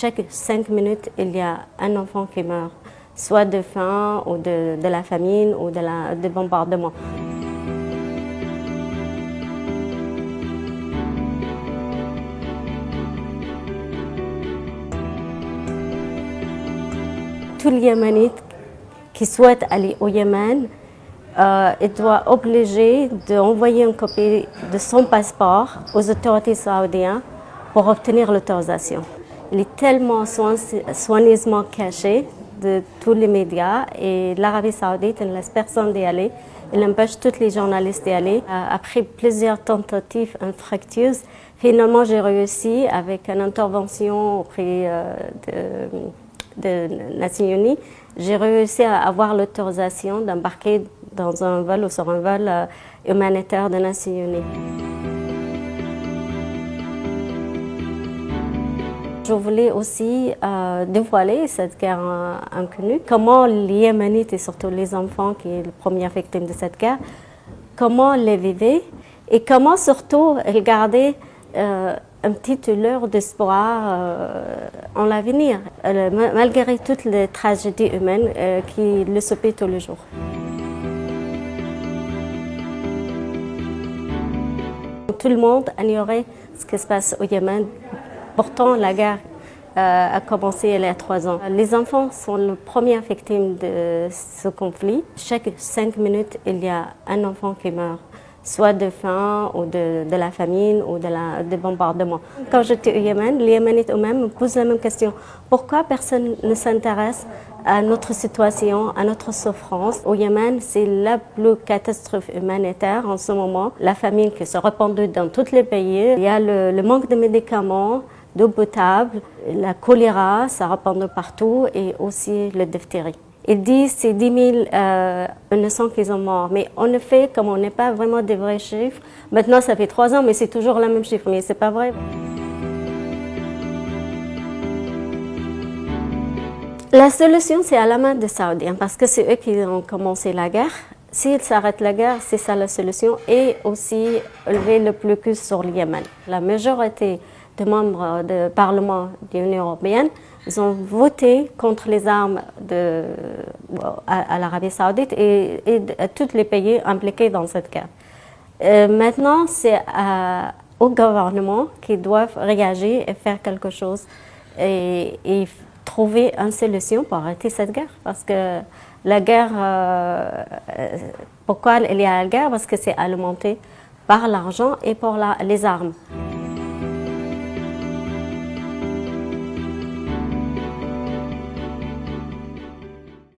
chaque 5 minutes, il y a un enfant qui meurt, soit de faim ou de la famine ou de bombardement. Tout le Yéménite qui souhaite aller au Yémen, il doit obliger d'envoyer une copie de son passeport aux autorités saoudiennes pour obtenir l'autorisation. Il est tellement soigneusement caché de tous les médias et l'Arabie saoudite ne laisse personne d'y aller. Il empêche tous les journalistes d'y aller. Après plusieurs tentatives infructueuses, finalement j'ai réussi avec une intervention auprès de Nations Unies. J'ai réussi à avoir l'autorisation d'embarquer dans un vol ou sur un vol humanitaire des Nations Unies. Je voulais aussi dévoiler cette guerre inconnue, comment les Yéménites et surtout les enfants qui sont les premières victimes de cette guerre, comment les vivaient et comment surtout ils gardaient une petite lueur d'espoir en l'avenir, malgré toutes les tragédies humaines qui le subissent tous les jours. Tout le monde ignorait ce qui se passe au Yémen. Pourtant, la guerre a commencé il y a 3 ans. Les enfants sont les premières victimes de ce conflit. Chaque 5 minutes, il y a un enfant qui meurt, soit de faim ou de la famine ou de bombardement. Quand j'étais au Yémen, les Yéménites eux-mêmes me posent la même question. Pourquoi personne ne s'intéresse à notre situation, à notre souffrance? Au Yémen, c'est la plus catastrophe humanitaire en ce moment. La famine qui se répandue dans tous les pays. Il y a le manque de médicaments, d'eau potable, la choléra, ça répand partout et aussi le diphtérie. Ils disent que c'est 10 000 innocents qui sont morts. Mais en effet, comme on n'est pas vraiment des vrais chiffres, maintenant ça fait 3 ans, mais c'est toujours le même chiffre, mais c'est pas vrai. La solution, c'est à la main des Saoudiens, parce que c'est eux qui ont commencé la guerre. S'ils s'arrêtent la guerre, c'est ça la solution. Et aussi, lever le blocus sur le Yémen. La majorité des membres du Parlement de l'Union européenne, ils ont voté contre les armes à l'Arabie saoudite et à tous les pays impliqués dans cette guerre. Maintenant, c'est au gouvernement qui doivent réagir et faire quelque chose et trouver une solution pour arrêter cette guerre. Parce que la guerre, pourquoi il y a la guerre? Parce que c'est alimenté par l'argent et par les armes.